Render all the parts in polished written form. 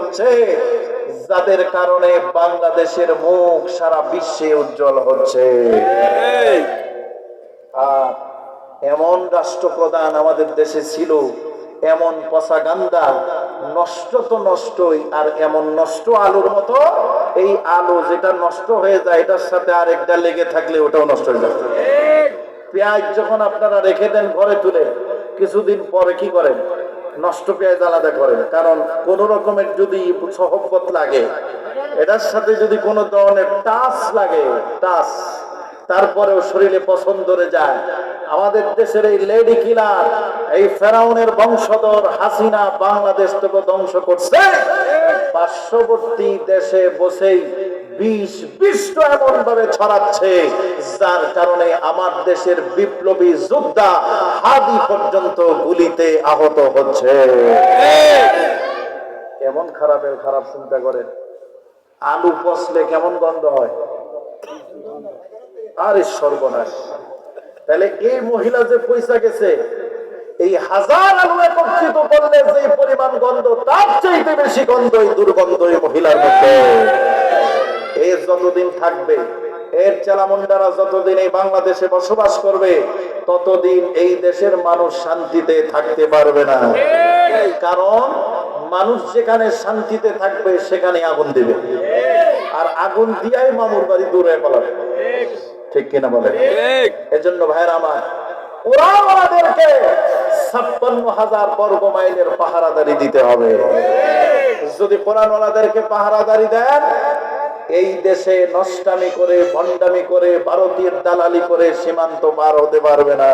হচ্ছে, যাদের কারণে বাংলাদেশের মুখ সারা বিশ্বে উজ্জ্বল হচ্ছে। আর এমন রাষ্ট্রপ্রধান আমাদের দেশে ছিল, এমন পচাগান্দা, নষ্ট তো নষ্টই, আর এমন নষ্ট আলুর মতো, এই আলু যেটা নষ্ট হয়ে যায় এটার সাথে আরেকটা লেগে থাকলে ওটাও নষ্ট হয়ে যায়। পেঁয়াজ যখন আপনারা রেখে দেন ঘরে তুলে, কিছুদিন পরে কি করেন? নষ্ট পেঁয়াজ আলাদা করেন, কারণ কোন রকমের যদি সহবত লাগে, এটার সাথে যদি কোনো ধরনের টাচ লাগে, টাচ, তারপরেও শরীরে পছন্দ ধরে যায়। আমাদের দেশের এই লেডি কিলার, এই ফেরাউনের বংশধর হাসিনা বাংলাদেশ থেকে ধ্বংস করছে, পার্শ্ববর্তী দেশে বসেই বিষ এমন ভাবে ছড়াচ্ছে, যার কারণে আমার দেশের বিপ্লবী যোদ্ধা হাদি পর্যন্ত গুলিতে আহত হচ্ছে। কেমন খারাপের খারাপ চিন্তা করেন। আলু পচলে কেমন গন্ধ হয়, আরে সর্বনাশ। তাহলে এই মহিলা যে পয়সা গেছে, এই হাজার আলু একত্রিত করলে যে পরিমাণ গন্ধ, তার চাইতে বেশি গন্ধ এই দুর্গন্ধ এই মহিলার মধ্যে। এর যতদিন থাকবে, এর চেলামুন্ডারা যতদিন এই বাংলাদেশে বসবাস করবে, ততদিন এই দেশের মানুষ শান্তিতে থাকতে পারবে না। কারণ মানুষ যেখানে শান্তিতে থাকবে সেখানে আগুন দিবে, আর আগুন দিয়াই মামুর বাড়ি দূরে পালাবে। ঠিক কিনা বলে? এজন্য ভাইরা আমার, ওরা আমাদেরকে 56,000 বর্গ মাইলের পাহারাদারি দিতে হবে। যদি কোরআনওয়ালাদেরকে পাহারাদারি দেন, এই দেশে নষ্টামি করে, ভণ্ডামি করে, ভারতীয় দালালি করে সীমান্ত পার হতে পারবে না।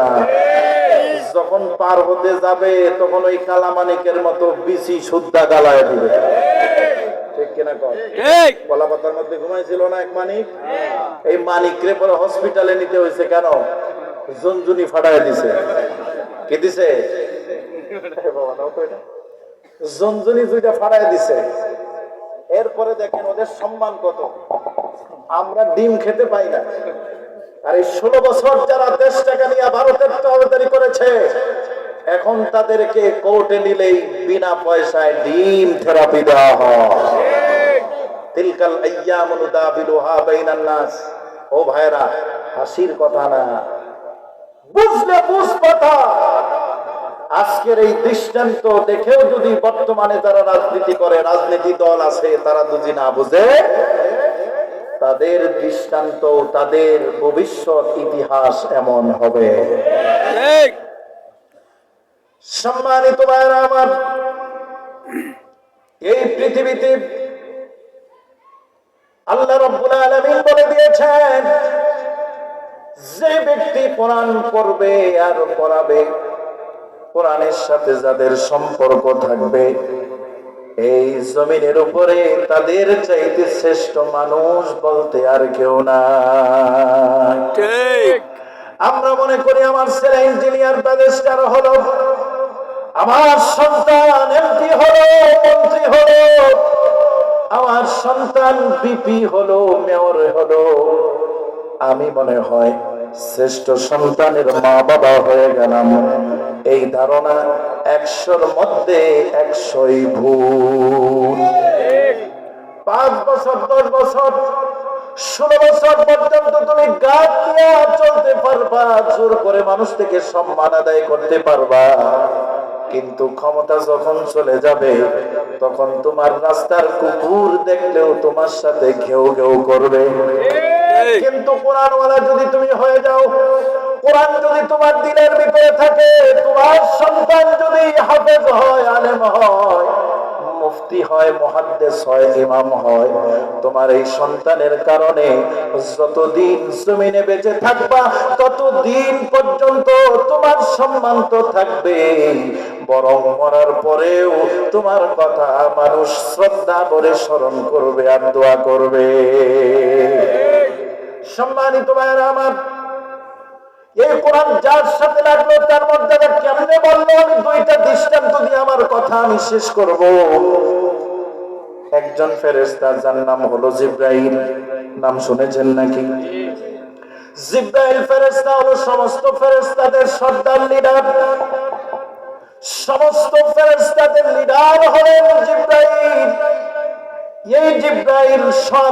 যখন পার হতে যাবে, তখন ওই কালামানিকের মতো বিসি সুদ্ধা গালায় দিবে। ঠিক কিনা কর? কলাপাতার মধ্যে ঘুমাইছিল না এক মানিক, এই মানিকরে পরে হসপিটালে নিতে হয়েছে কেন? জঞ্জুনি ফাটায় দিছে। কি দিছে? জঞ্জুনি দুইটা ফাটায় দিছে। এরপরে দেখেন ওদের সম্মান কত। আমরা ডিম খেতে পাই না, আর এই 16 বছর যারা দেশ টাকা নিয়ে ভারতের তহবিলদারি করেছে, এখন তাদেরকে কোর্টে নিলেই বিনা পয়সায় ডিম থেরাপি দেওয়া হয়। তিলকাল আইয়ামু নুদাবিলুহা বাইনান নাস। ও ভাইরা, হাসির কথা না, বুঝলে বুঝ কথা। আজকের এই দৃষ্টান্ত দেখেও যদি বর্তমানে যারা রাজনীতি করে, রাজনীতি দল আছে, তারা যদি না বুঝে, তাদের দৃষ্টান্ত, তাদের ভবিষ্যৎ ইতিহাস এমন হবে। সম্মানিত ভাইরা আমার, এই পৃথিবীতে আল্লাহ রাব্বুল আলামিন বলে দিয়েছেন, যে ব্যক্তি কোরআন পড়বে আর পড়াবে, কোরআনের সাথে যাদের সম্পর্ক থাকবে, এই জমিনের উপরে তাদের চাইতে শ্রেষ্ঠ মানুষ বলতে আর কেউ না। আমরা মনে করি আমার ছেলে ইঞ্জিনিয়ার, ব্যারিস্টার হলো, আমার সন্তান এমপি হলো, মন্ত্রী হলো, আমার সন্তান বিপি হলো, মেয়র হলো, আমি মনে হয় শ্রেষ্ঠ সন্তানের মা বাবা হয়ে গেলাম। এই ধারণা 100-র মধ্যে 100ই ভুল। 5 বছর, 10 বছর, 16 বছর পর্যন্ত তুমি গাছ দিয়ে চলতে পারবা, জোর করে মানুষ থেকে সম্মান আদায় করতে পারবা, কিন্তু ক্ষমতা যখন চলে যাবে, তখন তোমার রাস্তার কুকুর দেখলেও তোমার সাথে ঘেউ ঘেউ করবে। কিন্তু কোরআনওয়ালা যদি তুমি হয়ে যাও, কোরআন যদি তোমার দিলের ভিতরে থাকে, তোমার সন্তান যদি হাফেজ হয়, আলেম হয়, মুফতি হয়, মুহাদ্দিস হয়, ইমাম হয়, তোমার এই সন্তানের কারণে যতদিন জমিনে বেঁচে থাকবা, ততদিন পর্যন্ত তোমার সম্মান তো থাকবে, বরং মরার পরেও তোমার কথা মানুষ শ্রদ্ধা করে স্মরণ করবে আর দোয়া করবে। সম্মানিত ভাইরা আমার, এই কোরআন যার সাথে লাগলো তার মর্যাদা কেমনে বললো, আমি 2টা দৃষ্টান্ত দিয়ে আমার কথা আমি শেষ করব। একজন ফেরেশতা, যার নাম হলো জিবরাইল, নাম শুনেছেন নাকি? জিবরাইল ফেরেশতা হলো সমস্ত ফেরেশতাদের সর্দার, লিডার। সমস্ত ফেরেশতাদের লিডার হলেন জিবরাইল। এই জিবরাইল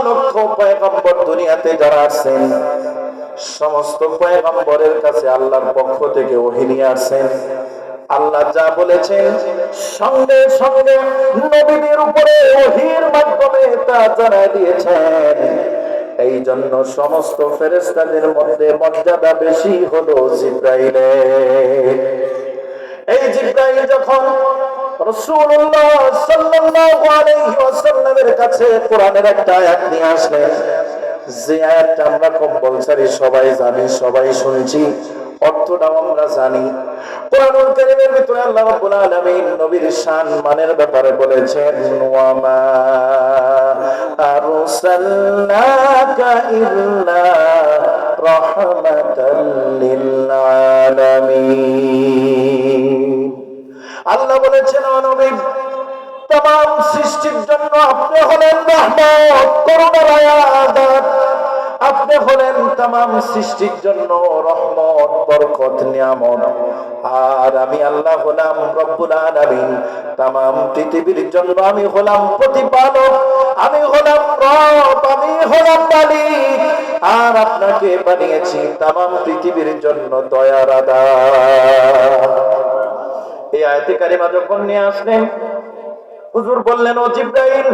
লক্ষ পয়গম্বর দুনিয়াতে যারা আছেন সমস্ত পয়গম্বরের কাছে আল্লাহর পক্ষ থেকে ওহী নিয়ে আসেন। আল্লাহ যা বলেছেন সঙ্গে সঙ্গে নবীদের উপরে ওহীর মাধ্যমে তা জানাই দিয়েছেন। এই জন্য সমস্ত ফেরেশতাদের মধ্যে মর্যাদা বেশি হলো জিবরাইলের। এই জিবরাইল যখন রাসূলুল্লাহ সাল্লাল্লাহু আলাইহি ওয়াসাল্লামের কাছে কোরআনের একটা আয়াত নিয়ে আসলেন, যে আয়াতটা আমরা কম্পালসারি সবাই জানি, সবাই শুনছি, অর্থটাও আমরা জানি। কোরআনুল কারীমের ভিতরে আল্লাহ রাব্বুল আলামিন নবীর শান মানের ব্যাপারে বলেছেন, ওয়া মা আরসালনাকা ইল্লা রাহমাতাল লিল আলামিন। আল্লাহ বলেছেন, ও নবী, तमाम সৃষ্টির জন্য আপনি হলেন রহমত, করুণার আয়াত। আপনি হলেন तमाम সৃষ্টির জন্য রহমত, বরকত, নিয়ামত। আর আমি আল্লাহ হলাম রব্বুল আলামিন, तमाम পৃথিবীর জন্য আমি হলাম প্রতিপালক, আমি হলাম রব, আমি হলাম মালিক। আর আপনাকে বানিয়েছি तमाम পৃথিবীর জন্য দয়ার আধার। এই আয়াতে কারিমা যখন নিয়ে আসলেন, হুজুর বললেন, ও জিবরাইল,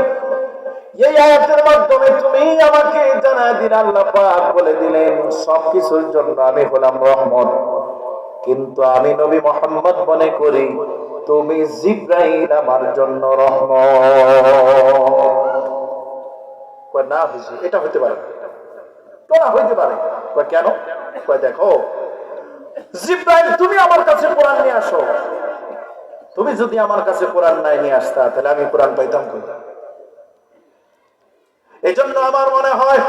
এই আয়াতের মাধ্যমে তুমি আমাকে জানায় দিন, আল্লাহ পাক বলে দিলেন সবকিছুর জন্য আমি হলাম রহমত, কিন্তু আমি নবী মুহাম্মদ মনে করি তুমি জিবরাইল আমার জন্য রহমত। না হুজুর, এটা হতে পারে না, হইতে পারে। কেন? দেখো জিবরাইল, তুমি আমার কাছে কোরআন নিয়ে আসো। তুমি যদি আমার কাছে কোরআন নাই নিয়ে আসতা, তাহলে আমি কোরআন পাইতাম কই? এই জন্য আমার মনে হয়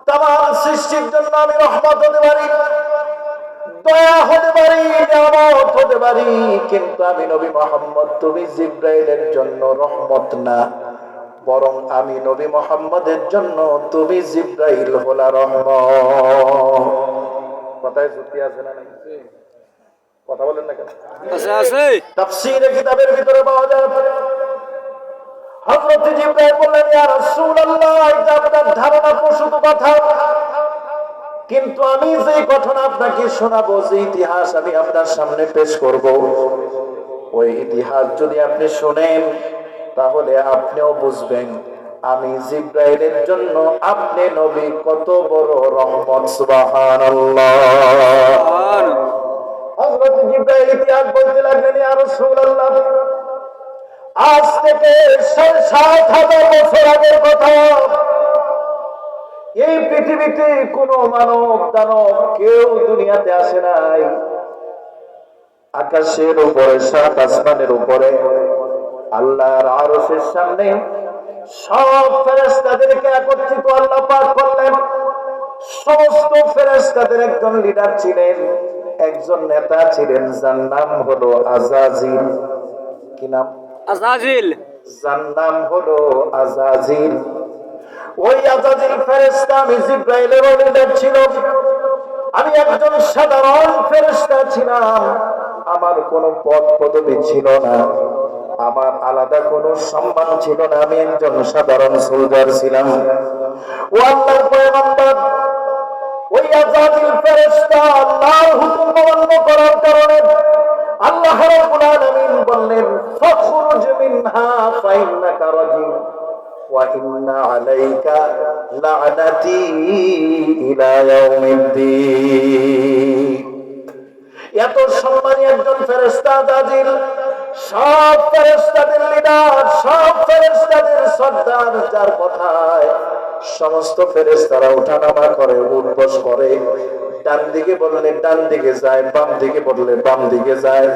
तमाम সৃষ্টির জন্য আমি রহমত হতে পারি, দয়া হতে পারি, নিয়ামত হতে পারি, কিন্তু আমি নবী মুহাম্মদ, তুমি জিবরাইলের জন্য রহমত না, বরং আমি নবী মুহাম্মদের জন্য তুমি জিবরাইল হলা রহমত। কথায় যুক্তি আছে না? কথা বলেন না কেন? আছে আছে। তাফসীরে কিতাবের ভিতরে পাওয়া যায়, হযরত জিবরাইল বললেন, ইয়া রাসূলুল্লাহ, এটা আপনার ধারণা প্রসূত কথা, কিন্তু আমি যে ঘটনা আপনাকে শোনাবো, যে ইতিহাস আমি আপনার সামনে পেশ করব, ওই ইতিহাস যদি আপনি শুনেন তাহলে আপনিও বুঝবেন আমি জিবরাইলের জন্য আপনি নবী কত বড় রহমত। সুবহানাল্লাহ। হযরত জিবরাইল ইতিহাস বলতে লাগলেন, ইয়া রাসূলুল্লাহ, আজ থেকে ৭,০০০ বছর আগের কথা। এই পৃথিবীতে কোন মানব দানব কেউ দুনিয়াতে আসে নাই। আকাশের উপরে, সাত আসমানের উপরে, আল্লাহর আরশের সামনে সব ফেরেশতাদেরকে একত্রিত আল্লাহ পাক করলেন। সমস্ত ফেরেশতাদের একজন লিডার ছিলেন, একজন নেতা ছিলেন, যার নাম হলো আজাজিল। কি নাম? আজাজিল। যার নাম হলো আজাজিল। ওই আজাজিল ফেরেশতা আমি জিবরাইলের লিডার ছিল। আমি একজন সাধারণ ফেরেশতা ছিলাম, আমার কোনো পদ পদবি ছিল না, আমার আলাদা কোনো সম্মান ছিল না, আমি একজন সাধারণ সোলজার ছিলাম। ও আল্লাহর পয়গম্বর, ওই আজাজিল ফেরেশতা আল্লাহর হুকুম অমান্য করার কারণে আল্লাহ রাব্বুল আলামিন বললেন, ফাখরুজ মিনহা ফাইন্নাকা রাজিম ওয়া ইন্না আলাইকা লা'নাতি ইলা ইয়াউমিদ্দিন। এত সম্মানী একজন ফেরেশতা আজাজিল, সব ফেরেশতাদের লিডার, সব ফেরেশতাদের সর্দার, যার কথায় সমস্ত ফেরেশতারা ওঠানামা করে, উঠবস করে। ডান দিকে বললে ডান দিকে যায়, বাম দিকে বললে বাম দিকে যায়,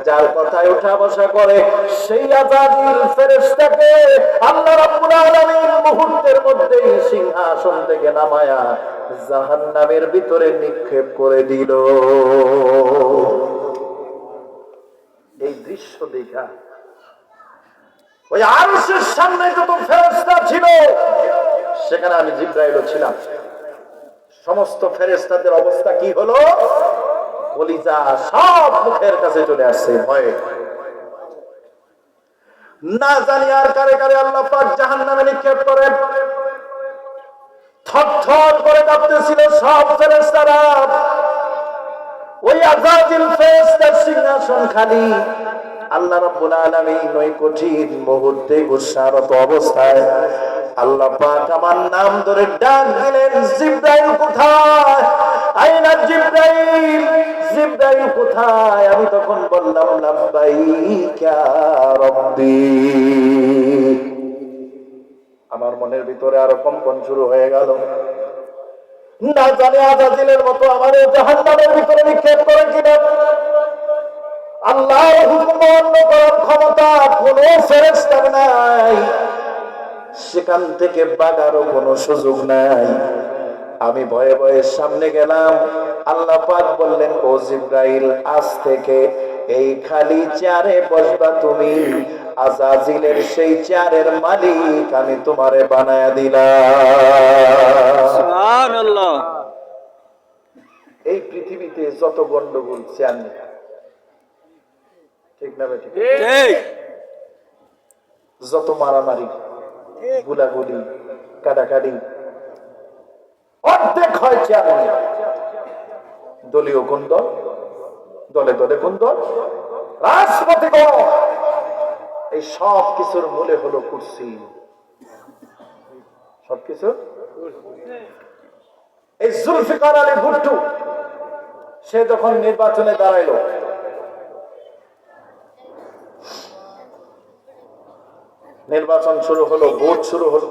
যার কথায় উঠা বসা করে, সেই আজাজিল ফেরেশতাকে আল্লাহ রাব্বুল আলামিন মুহূর্তের মধ্যেই সিংহাসন থেকে নামায়া জাহান্নামের ভিতরে নিক্ষেপ করে দিল। এই দৃশ্য দেখা ওই আরশের সামনে যত ফেরেশতা ছিল, সেখানে আমি জিবরাইলও ছিলাম। সমস্ত ফেরেশতাদের অবস্থা কি হলো? কলিজা সব মুখের কাছে চলে আসছে ভয়ে। না জানি আর কারে কারে আল্লাহ পাক জাহান্নামে নিক্ষেপ করেন। থরথর করে কাঁপতেছিল সব ফেরেশতারা। ওই আযাজিল ফেরেশতার সিংহাসন খালি। আল্লাহ রাব্বুল আলামিন ওই কঠিন মুহূর্তে গুসারত অবস্থায় আল্লাহ পাক আমার নাম ধরে ডাক দিলেন, জিবরাইল কোথায়? আইনা জিবরাইল, জিবরাইল কোথায়? আমি তখন বললাম, লাব্বাইকা রাব্বি। আমার মনের ভিতরে আরো কম্পন শুরু হয়ে গেল। না জানি আযাজিলের মতো আমারে জাহান্নামের ভিতরে নিক্ষেপ করে কিনা। আল্লাহর হুকুম অমান্য করার ক্ষমতা কোন ফেরেশতার নাই, সেখান থেকে বাগারও কোনো সুযোগ নাই। আমি ভয়ে ভয়ে সামনে গেলাম। আল্লাহ পাক বললেন, ও জিবরাইল, আজ থেকে এই খালি চেয়ারে বসবা তুমি। আযাজিলের সেই চেয়ারের মালিক আমি তোমারে বানায়া দিলাম। সুবহানাল্লাহ। এই পৃথিবীতে যত গন্ডগোল চেয়ার নেই, ঠিক না বেঠিক? ঠিক। যত মারামারি, গুলাগুলি, কাটাকাটি, অর্ধেক হয় চেয়ার নিয়ে। দলীয় কোন দল, দলে দলে কোন দল, রাজপথে কোন, এই সব কিছুর মূলে হলো কুরসি। সবকিছু এই জুলফিকার আলী ভুট্টো সে যখন নির্বাচনে দাঁড়াইলো, নির্বাচন শুরু হলো, ভোট শুরু হলো,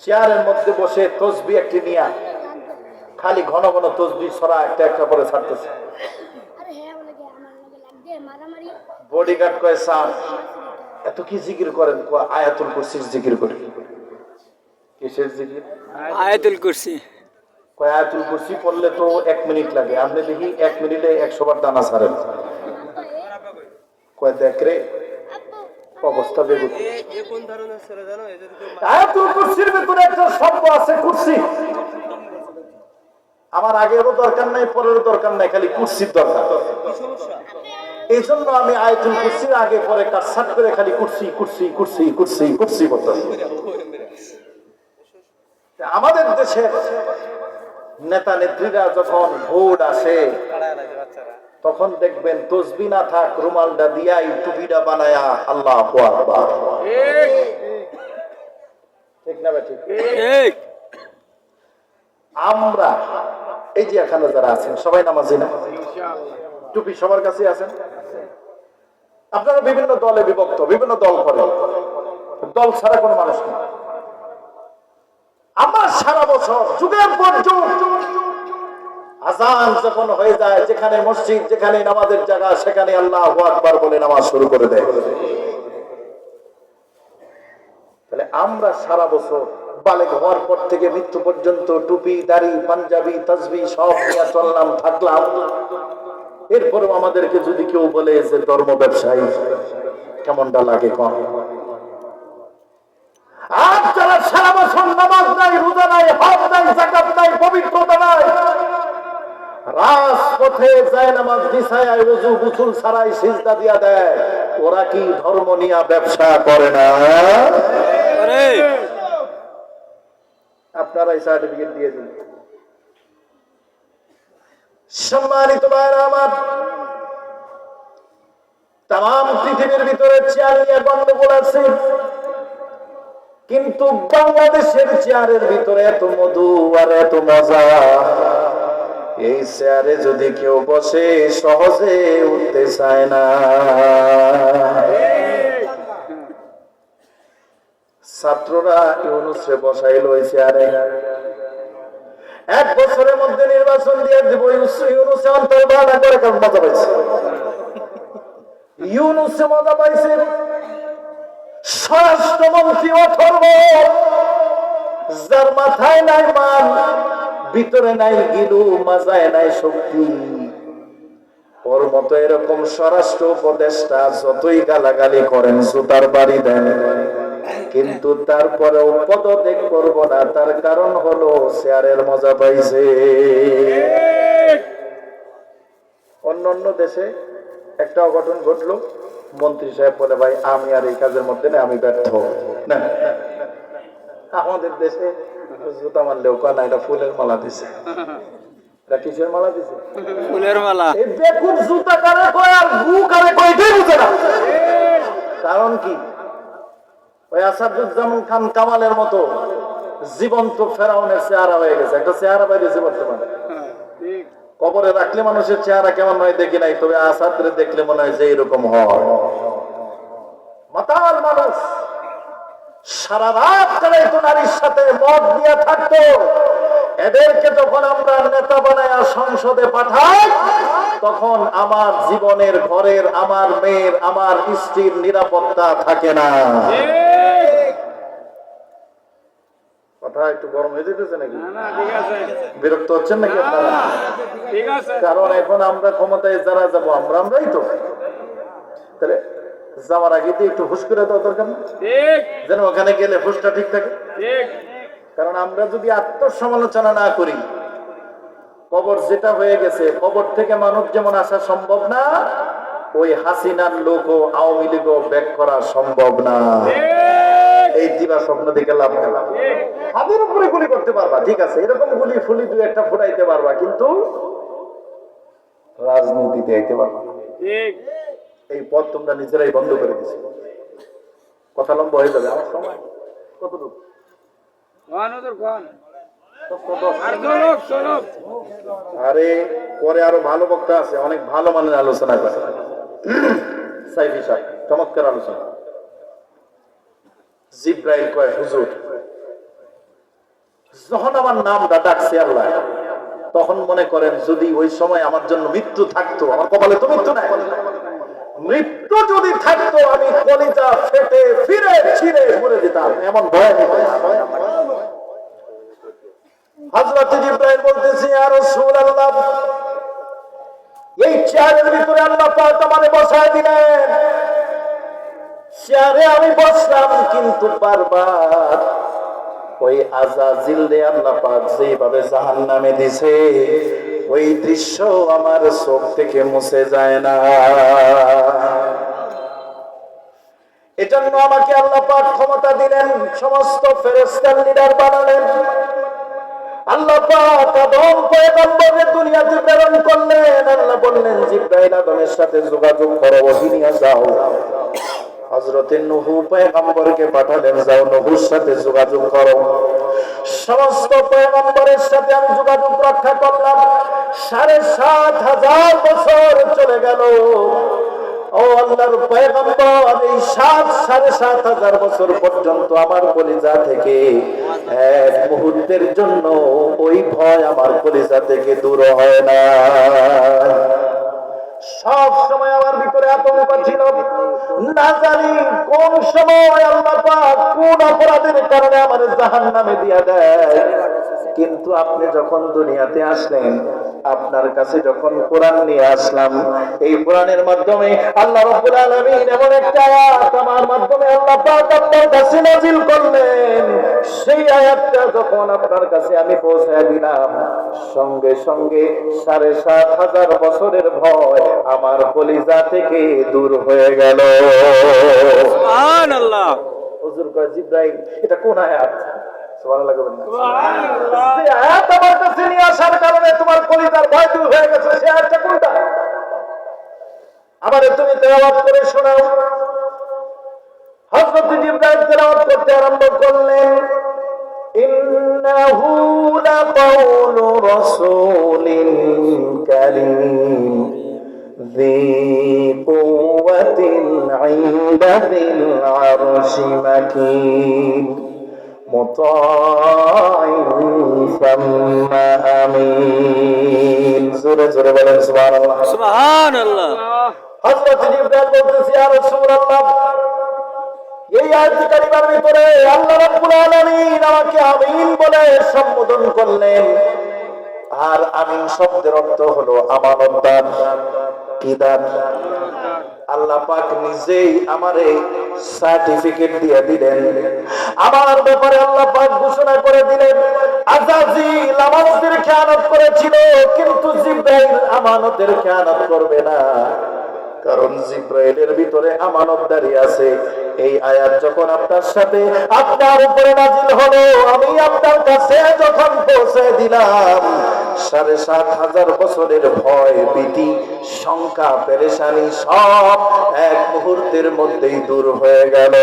চেয়ারের মধ্যে বসে তসবিহ একটি নিয়া খালি ঘন ঘন তসবিহ ছড়া একটা একটা করে ছাড়তেছে। বডিগার্ড কয়, স্যার এত কি জিকির করেন? আয়াতুল কুরসির জিকির করি। কিসের জিকির? আয়াতুল কুরসি। কয় আয়াতুল কুরসি পড়লে তো 1 মিনিট লাগে, আপনি দেখি 1 মিনিটে 100 বার দানা ছাড়েন। কয় দেখ রে অবস্থা বেগুন। আয়াতুল কুরসির ভিতরে একটা শব্দ আছে, কুরসি। আমার আগেরও দরকার নাই, পরেরও দরকার নাই, খালি কুরসির দরকার। এই জন্য আমি আয়াতুল কুরসির আগে পরে কাটছাট করে খালি কুরসি কুরসি কুরসি কুরসি কুরসি করতেছি। আমাদের দেশের নেতা নেত্রীরা যখন ভোট আসে তখন দেখবেন তসবিহ না থাক, রুমালটা দিয়াই টুপিটা বানায়া আল্লাহু আকবার। ঠিক না বেঠিক? ঠিক। আমরা এই যে এখানে যারা আছেন সবাই নামাজি না? টুপি সবার কাছে আছেন। আপনারা বিভিন্ন দলে বিভক্ত, বিভিন্ন দল করেন, দল ছাড়া কোন মানুষ নেই। আমার সারা বছর যুগের পর যুগ আযান যখন হয়ে যায়, যেখানে মসজিদ, যেখানে নামাজের জায়গা, সেখানে আল্লাহু আকবার বলে নামাজ শুরু করে দেয়। তাহলে আমরা সারা বছর বালেগ হওয়ার পর থেকে মৃত্যু পর্যন্ত টুপি, দাড়ি, পাঞ্জাবি, তাসবিহ সব নিয়ে চললাম, থাকলাম। এরপরেও আমাদেরকে যদি কেউ বলে যে ধর্ম ব্যবসায়ী, কেমনটা লাগে কম? আর যারা সারা বছর নামাজ নাই, রোজা নাই, হজ নাই, যাকাত নাই, পবিত্রতা নাই, রাজপথে যায় নামাজ বিছায় ওযু গোসল ছাড়াই সিজদা দিয়া দেয়, ওরা কি ধর্ম নিয়ে ব্যবসা করে না? আপনারা এই সার্টিফিকেট দিয়ে দিন। সম্মানিত ভাইরা আমার, তাম পৃথিবীর ভিতরে চেয়ার নিয়ে গন্ডগোল আছে, কিন্তু বাংলাদেশের চেয়ারের ভিতরে এত মধু আর এত মজা। এই চেয়ারে যদি কেউ বসে সহজে উঠতে চায় না। ছাত্ররা ইউনূসরে বসাইল ওই চেয়ারে। 1 বছরের মধ্যে নির্বাচন দিয়ে দিব, ইউনূসে অন্তর্বাদা করে মজা পাইছে। ইউনূসে মজা পাইছে। স্বরাষ্ট্রমন্ত্রী অথর্ব, যার মাথায় নাই মান, ভিতরে নাই গিলু, মাজায় নাই শক্তি, ওর মতো এরকম স্বরাষ্ট্র উপদেষ্টা যতই গালাগালি করেন, জুতার বাড়ি দেন, কিন্তু তারপরেও পদত্যাগ করব না। তার কারণ হলো চেয়ারের মজা পাইছে। অন্যান্য দেশে একটা অঘটন ঘটলো, মন্ত্রী সাহেব বলে ভাই আমি আর এই কাজের মধ্যে না, আমি ব্যর্থ। না, আমাদের দেশে জুতা মারলেও কয় না এটা ফুলের মালা দিছে, এটা কিসের মালা দিছে? ফুলের মালা। এই বেকুব জুতা কারে কয় আর গু কারে কয় এটাই বুঝে না। কারণ কি? ওই আসাদুজ্জামান খান কামালের মতো জীবন্ত ফেরাউনের চেহারা হয়ে গেছে, একটা চেহারা বাইরেছে বর্তমানে। কবরে রাখলে মানুষের চেহারা কেমন হয় দেখি নাই, তবে আসাদরে দেখলে মনে হয় যে এরকম হয়। মাতাল মানুষ, সারা রাত তারা একটু নারীর সাথে মদ দিয়ে থাকতো। এদেরকে যখন আমরা নেতা বানায় সংসদে পাঠাই, তখন আমার জীবনের, ঘরের, আমার মেয়ের, আমার স্ত্রীর নিরাপত্তা থাকে না। কথা একটু গরম হয়ে যেতেছে নাকি? বিরক্ত হচ্ছেন নাকি আপনারা? কারণ এখন আমরা ক্ষমতায় যারা যাবো আমরাই তো, তাহলে যাওয়ার আগে একটু হুশ করে দেওয়া দরকার না, যেন ওখানে গেলে হুশটা ঠিক থাকে। কারণ আমরা যদি আত্মসমালোচনা না করি, কবর যেটা হয়ে গেছে, কবর থেকে মানুষ যেমন আসা সম্ভব না, ওই হাসিনার লোক ও আওয়ামী লীগও ব্যাক করা সম্ভব না। এই দিবা স্বপ্ন দেখে লাভ নেই। হাতের উপরে গুলি করতে পারবা, ঠিক আছে, এরকম গুলি ফুলি দুই একটা ফুটাইতে পারবা, কিন্তু রাজনীতিতে আইতে পারবা না। এই পথ তোমরা নিজেরাই বন্ধ করে দিচ্ছ। কথা লম্বা হয়ে যাবে, আমার সময় কতটুকু? আরে পরে আরো ভালো বক্তা আছে, অনেক ভালো মানের আলোচনা করে। সাইফি সাহেব চমৎকার আলোচনা। জিব্রাইল কয় হুজুর, যখন আমার নামটা ডাকছে আল্লাহ, তখন মনে করেন যদি ওই সময় আমার জন্য মৃত্যু থাকতো, আমার কপালে তো মৃত্যু নাই, মৃত্যু যদি থাকতো আমি কলিজা ফেটে ফিরে ছিঁড়ে মরে যেতাম, এমন ভয়। হযরত জিবরাইল বলতেছে ইয়া রাসূলুল্লাহ, এই চেয়ারের ভিতরে আল্লাহ পাক আমারে বসায় দিলেন, চেয়ারে আমি বসলাম, কিন্তু বারবার ওই আযাজিল রে আল্লাহ পাক যেভাবে জাহান্নামে দিছে, ওই দৃশ্য আমার চোখ থেকে মুছে যায় না। এজন্য আমাকে আল্লাহ পাক ক্ষমতা দিলেন, সমস্ত ফেরেশতার লিডার বানালেন। আল্লাহ পাক আদম পয়গম্বরের দুনিয়াতে প্রেরণ করলেন। আল্লাহ বললেন জিবরাইল আদমের সাথে যোগাযোগ করো, ওহী নিয়ে যাও। হযরতে নূহ পয়গম্বরকে পাঠালেন, যাও নূহের সাথে যোগাযোগ করো। সমস্ত পয়গম্বরের সাথে আমি যোগাযোগ রক্ষা করলাম। ৭,৫০০ বছর চলে গেল। ও আল্লাহর পয়গম্বর, এই ৭,৫০০ বছর পর্যন্ত আমার কলিজা থেকে এক মুহূর্তের জন্য ওই ভয় আমার কলিজা থেকে দূর হয় না। সব সময় আমার ভিতরে আতঙ্ক ছিল, না জানি কোন সময় আল্লাহ পাক কোন অপরাধের কারণে আমার জাহান্নামে দিয়া দেয়। কিন্তু আপনি যখন দুনিয়াতে আসলেন, আপনার কাছে যখন কোরআন নিয়ে আসলাম, এই কোরআনের মাধ্যমে আল্লাহ রাব্বুল আলামিন এমন একটা আয়াত আমার মাধ্যমে আল্লাহ পাক আপনার কাছে নাযিল করলেন, সেই আয়াতটা যখন আপনার কাছে আমি পৌঁছায় দিলাম, সঙ্গে সঙ্গে ৭,৫০০ বছরের ভয় আমার কলিজা থেকে দূর হয়ে গেল। সুবহানাল্লাহ। হুজুর কয় জিবরাইল এটা কোন আয়াত? সুবহানাল্লাহ বলেন না। যে আয়াত আমার কাছে নিয়ে আসার কারণে তোমার কলিজার ভয় দূর হয়ে গেছে, সেই আয়াতটা কোনটা? আমারে তুমি তেলাওয়াত করে শোনাও। হযরত জিবরাইল তেলাওয়াত করতে আরম্ভ করলেন, ইন্নাহু লাকাউলু রাসূলিন কারীম ذي قوة عند ذي العرش مكين مطاع ثم أمين। জোরে জোরে বলেন সুবহানাল্লাহ। সুবহানাল্লাহ। হযরত জিবরাইল বলতেছে ইয়া রাসূলুল্লাহ, এই আয়াত কারিমার ভিতরে আল্লাহ রাব্বুল আলামিন আমাকে আমিন বলে সম্বোধন করলেন। আর আমিন শব্দের অর্থ হলো আমানতদার। কি দান? আল্লাহ পাক নিজেই আমারে সার্টিফিকেট দিয়ে দিলেন। আমার ব্যাপারে আল্লাহ পাক ঘোষণা করে দিলেন, আযাজিল আমানতের খেয়ানত করেছিল, কিন্তু জিবরাইল আমানতের খেয়ানত করবে না। কারণ জিব্রাইলের ভিতরে আমানতদারি আছে। এই আয়াত যখন আপনার সাথে আপনার উপরে নাজিল হলো, আমি আপনার কাছে যখন পৌঁছে দিলাম, ৭,৫০০ বছরের ভয় ভীতি শঙ্কা পেরেশানি সব এক মুহূর্তের মধ্যেই দূর হয়ে গেল।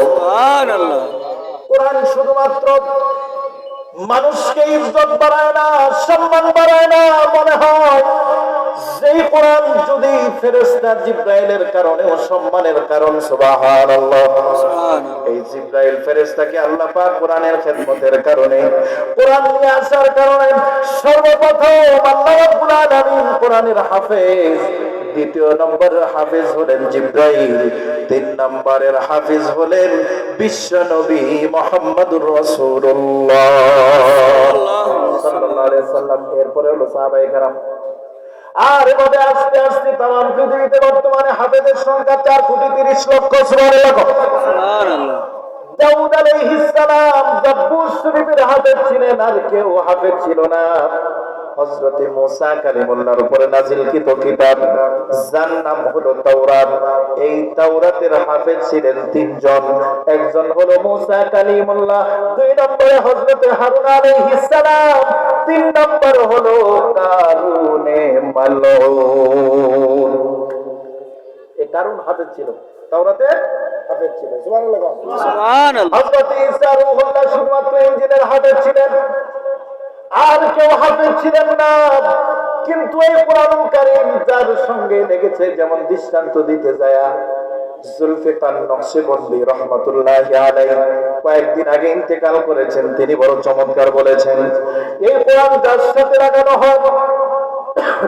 সুবহানাল্লাহ। কোরআন শুধুমাত্র মানুষকে ইজ্জত বাড়ায় না, সম্মান বাড়ায় না। মনে হয় যেই কোরআন যদি ফেরেশতা জিব্রাইলের কারণে ও সম্মানের কারণ, সুবহানাল্লাহ। এই জিব্রাইল ফেরেশতাকে আল্লাহ পাক কোরআনের খেদমতের কারণে, কোরআন নিয়ে আসার কারণে সর্বপ্রথম আল্লাহ রাব্বুল আলামিন কোরআনের হাফেজ, দ্বিতীয় নম্বরের হাফেজ হলেন জিব্রাইল, ৩ নম্বরের হাফেজ হলেন বিশ্ব নবী মুহাম্মদুর রাসূলুল্লাহ সাল্লাল্লাহু আলাইহি সাল্লাম। এরপরে হলো সাহাবায়ে কেরাম। আর এভাবে আস্তে আস্তে তামাম পৃথিবীতে বর্তমানে হাফেজের সংখ্যা 4,30,00,000। সুবহানাল্লাহ। দাউদ আলাইহিস সালাম জাব্বুর শরীফের হাফেজ ছিলেন, আর কেউ হাফেজ ছিল না। হযরতে মুসা কালিমুল্লাহর উপরে নাযিলকৃত কিতাব যার নাম হলো তাওরাত, এই তাওরাতের হাফেজ ছিলেন ৩ জন। একজন হলো মুসা কালিমুল্লাহ, ২ নম্বরে হযরতে হারুন আলাইহিস সালাম, ৩ নম্বর হলো কারুনে মালউন। এই কারুন হাফেজ ছিল, তাওরাতে হাফেজ ছিল। সুবহানাল্লাহ। সুবহানাল্লাহ। হযরতে ঈসা রূহুল্লাহ শুধুমাত্র ইনজিলের হাফেজ ছিলেন, আর কেউ হাফেজ ছিলেন না। কিন্তু এই কোরআনুল কারীম যার সঙ্গে লেগেছে, যেমন দৃষ্টান্ত দিতে যায় জুলফিকার নকশবন্দি রহমাতুল্লাহি আলাইহি, কয়েকদিন আগে ইন্তেকাল করেছেন, তিনি বড় চমৎকার বলেছেন, এই কোরআন যার সাথে লাগানো হয়,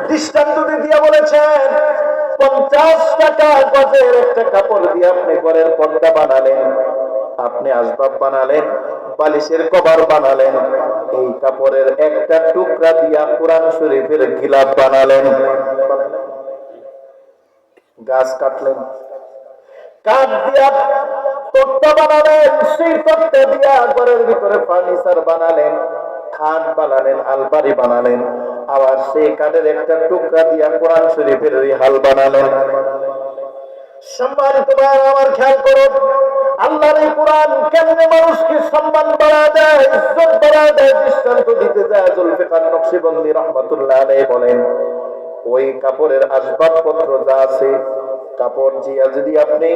দৃষ্টান্ত দিয়ে বলেছেন, 50 টাকা গজের একটা কাপড় দিয়ে আপনি ঘরের পর্দা বানালেন, আপনি আসবাব বানালেন, বালিশের কভার বানালেন, এই কাপড়ের একটা টুকরা দিয়া কোরআন শরীফের গিলাফ বানালেন। গাছ কাটলেন, কাঠ দিয়া তক্তা বানালেন, সেই তক্তা দিয়া ঘরের ভিতরে ফার্নিচার বানালেন, খাট বানালেন, আলমারি বানালেন, আবার সেই কাঠের একটা টুকরা দিয়া কোরআন শরীফের রিহাল বানালেন। সম্মানিত ভাই আমার, খেয়াল করুন, আল্লাহর এই কোরআন কেমনে মানুষকে সম্মান বাড়ায় দেয়, ইজ্জত বাড়ায় দেয়, দৃষ্টান্ত দিতে যায়। জুলফিকার নকশবন্দি রহমাতুল্লাহ আলাইহি বলেন, ওই কাপড়ের আসবাবপত্র যা আছে, কাপড় দিয়া যদি আপনি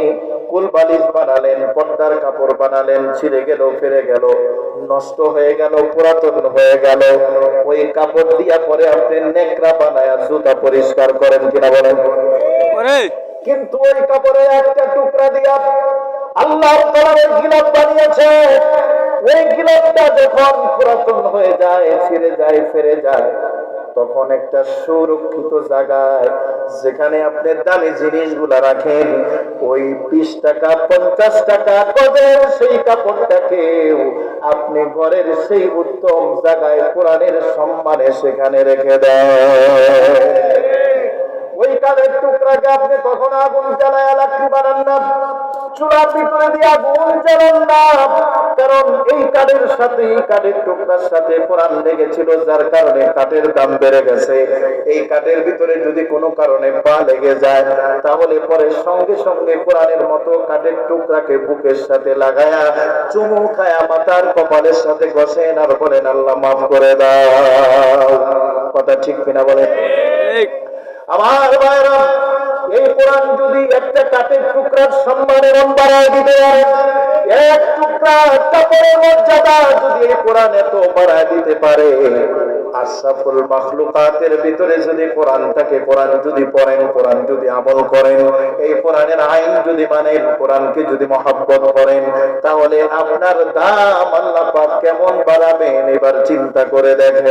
কুল বালিশ বানালেন, পর্দার কাপড় বানালেন, ছিঁড়ে গেল, ফেরে গেল, নষ্ট হয়ে গেল, পুরাতন হয়ে গেল, ওই কাপড় দিয়া পরে আপনি নেকড়া বানায়া জুতা পরিষ্কার করেন কিনা বলেন? কিন্তু ওই কাপড়ের একটা টুকরা দিয়া আল্লাহর কোরআনের গিলাফ বানিয়েছে, ওই গিলাফটা যখন পুরাতন হয়ে যায়, ছিঁড়ে যায়, ফেরে যায়, তখন একটা সুরক্ষিত জায়গায় যেখানে আপনি দামি জিনিসগুলা রাখেন, ওই 20 টাকা 50 টাকা গজের সেই কাপড়টাকে আপনি ঘরের সেই উত্তম জায়গায় কোরআনের সম্মানে সেখানে রেখে দেন। ওই কাঠের টুকরাকে আপনি কখনো আগুন জ্বালায় লাকড়ি বানান না, চুলার ভিতরে দিয়ে আগুন জ্বালান না, কারণ এই কাঠের সাথে, এই কাঠের টুকরার সাথে কোরআন লেগেছিল, যার কারণে কাঠের দাম বেড়ে গেছে। এই কাঠের ভিতরে যদি কোনো কারণে পা লেগে যায়, তাহলে পরে সঙ্গে সঙ্গে কোরআনের মতো কাঠের টুকরাকে বুকের সাথে লাগায়া চুমু খায়া মাথার কপালের সাথে ঘষেন আর বলেন, আল্লাহ মাফ করে দাও। কথা ঠিক কিনা বলেন? আমার ভাইরা, এই কোরআন যদি একটা কাঠের টুকরার সম্মানের বাড়ায় দিতে পারে, এক টুকরা কাপড়ের মর্যাদা যদি এই কোরআন এত বাড়ায় দিতে পারে, আশরাফুল মাখলুকাতের ভিতরে যদি কোরআনটাকে, কোরআন যদি পড়েন, কোরআন যদি আমল করেন, এই কোরআনের আইন যদি মানেন, কোরআনকে যদি মহব্বত করেন, তাহলে আপনার দাম আল্লাহ পাক কেমন বাড়াবেন এবার চিন্তা করে দেখেন।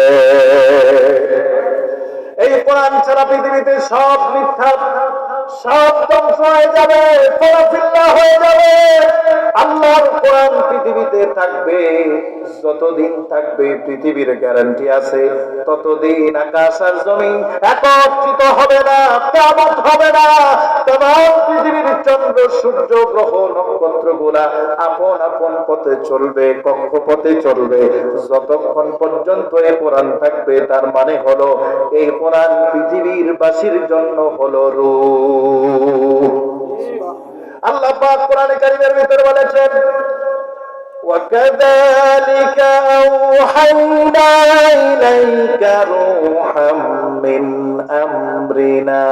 এই কোরআন ছাড়া পৃথিবীতে সব মিথ্যা, সব ধ্বংস হয়ে যাবে, ফলাফিল্লা হয়ে যাবে। আল্লাহর কোরআন পৃথিবীতে থাকবে, যতদিন থাকবে পৃথিবীর গ্যারান্টি আছে, ততদিন আকাশ আর জমিন একত্রিত হবে না, কিয়ামত হবে না। তমাম পৃথিবীর চন্দ্র সূর্য গ্রহ নক্ষত্রগুলা আপন আপন পথে চলবে, কক্ষপথে চলবে, যতক্ষণ পর্যন্ত এই কোরআন থাকবে। তার মানে হলো এই কোরআন পৃথিবীর বাসীর জন্য হলো রূহ। আল্লাহ পাক কোরআনে কারীমের ভিতরে বলেছেন, وَكَذَلِكَ أَوْحَيْنَا إِلَيْكَ رُوحًا مِّنْ أَمْرِنَا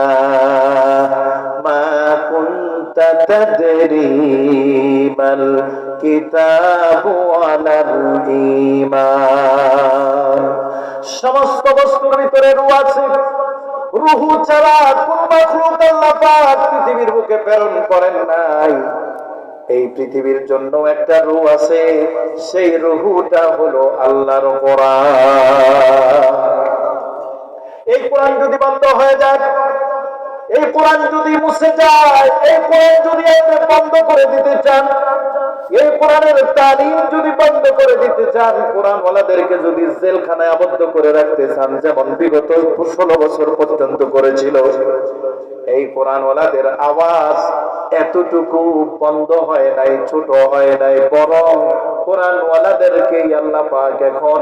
مَا كُنْتَ تَدْرِي مَا الْكِتَابُ وَلَا الْإِيمَانُ। সমস্ত বস্তুর ভিতরে রূহ আছে। রূহ ছাড়া কোন মাখলুক আল্লাহ পাক পৃথিবীর বুকে প্রেরণ করেন নাই। এই পৃথিবীর জন্য একটা রূহ আছে, সেই রূহটা হলো আল্লাহর কোরআন। এই কোরআন যদি বন্ধ হয়ে যায়, এই কোরআন যদি মুছে যায়, এই কোরআন যদি আপনি বন্ধ করে দিতে চান, এই কোরআনের তালিম যদি বন্ধ করে দিতে চান, কোরআন ওয়ালাদেরকে যদি জেলখানায় আবদ্ধ করে রাখতে চান, যেমন বিগত 16 বছর পর্যন্ত করেছিল, এই কোরআন ওয়ালাদের আওয়াজ এতটুকু বন্ধ হয় নাই, ছোট হয় নাই, বরং কোরআন ওয়ালাদেরকে আল্লাহ পাক এখন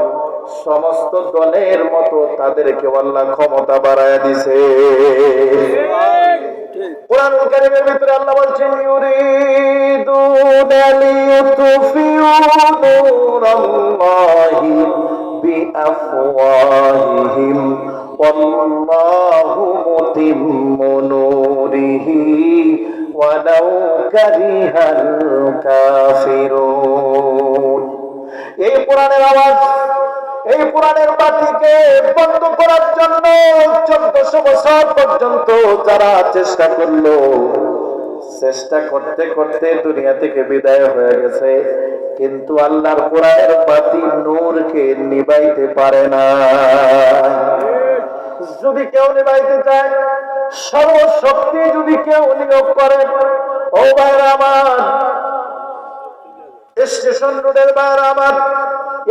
সমস্ত দলের মতো তাদেরকে আল্লাহ ক্ষমতা বাড়ায় দিছে। কোরআনুল কারীমের ভিতরে আল্লাহ বলছেন, ইউরিদুনা লিইউতফিউ নূরাল্লাহি বিআফওয়াহিহিম ওয়াল্লাহু মুতিম্মু নূরিহি ওয়ালাউ কারিহাল কাফিরুন। এই কোরআনের আওয়াজ, এই কোরআনের বাতিকে বন্ধ করার জন্য 1400 বছর পর্যন্ত যারা চেষ্টা করলো, চেষ্টা করতে করতে দুনিয়া থেকে বিদায় হয়ে গেছে, কিন্তু আল্লাহর কোরআনের বাতি নূরকে নিভাইতে পারে না। যদি কেউ নিভাইতে চায়, সর্বশক্তি যদি কেউ নিয়োগ করে, ও ভাইরা আমার, স্টেশন রোডের ভাইরা আমার,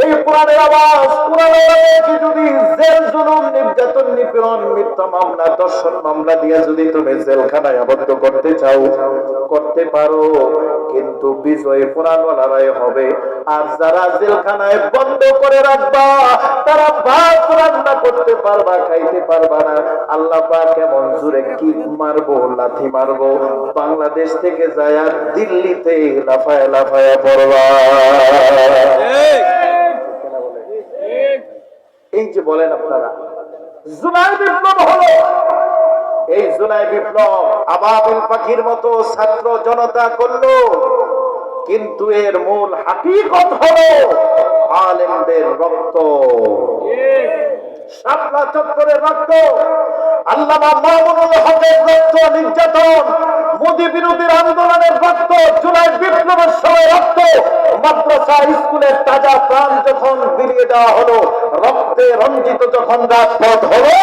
এই কোরআনের আওয়াজ, কোরআনকে যদি জেল জুলুম নির্যাতন নিপীড়ন মিথ্যা মামলা দর্শন মামলা দিয়ে যদি তুমি জেলখানায় আবদ্ধ করতে চাও, করতে পারো, কিন্তু বিজয় কোরআনওয়ালারাই হবে। আর যারা জেলখানায় বন্ধ করে রাখবা, তারা ভাত রান্না করতে পারবা, খাইতে পারবা না। আল্লাহ পাক কেমন জোরে কিক মারবো, লাথি মারবো, বাংলাদেশ থেকে যায় দিল্লিতে লাফায় লাফায় পড়বা। এই যে বলেন আপনারা, জুলাই বিপ্লব হলো, এই জুলাই বিপ্লব আবাবিল পাখির মতো ছাত্র জনতা করলো, কিন্তু এর মূল হাকিকত হলো আলেমদের রক্ত, শাপলা চত্বরের রক্ত, আল্লামা মামুনুল হকের রক্ত, নির্যাতন, মোদী বিরোধীর আন্দোলনের রক্ত, জুলাই বিপ্লবের সময় রক্ত, মাদ্রাসা স্কুলের তাজা প্রাণ যখন বিলিয়ে দেওয়া হলো, রক্তে রঞ্জিত যখন রাজপথ হলো,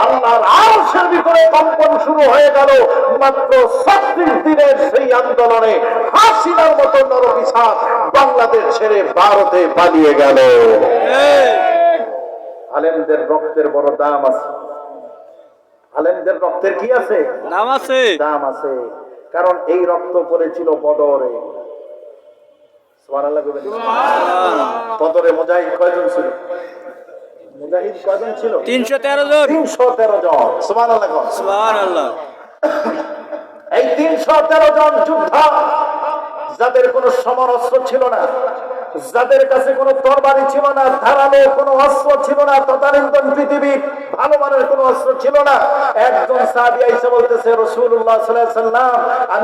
আল্লাহর আরশের ভিতরে কম্পন শুরু হয়ে গেল। মাত্র 36 দিনের সেই আন্দোলনে হাসিনার মতো নরপিশাচ বাংলাদেশ ছেড়ে ভারতে পালিয়ে গেল। আলেমদের রক্তের বড় দাম আছে। আলেমদের রক্তের কি আছে? নাম আছে, দাম আছে। কারণ এই রক্ত পড়েছিল বদরে। সুবহানাল্লাহ বলবেন। বদরে মুজাহিদ কয়জন ছিল? মুজাহিদ কয়জন ছিল? 313 জন। 313 জন। সুবহানাল্লাহ। সুবহানাল্লাহ। এই 313 জন যোদ্ধা, যাদের কোনো সমর অস্ত্র ছিল না, যাদের কাছে কোনো তরবারি ছিল না, ধারালো কোনো অস্ত্র ছিল না, তদানীন্তন পৃথিবীর ভালো মানের কোনো অস্ত্র ছিল না, একজন সাহাবী এসে বলতেছে, রাসূলুল্লাহ সাল্লাল্লাহু আলাইহি ওয়াসাল্লাম, আমি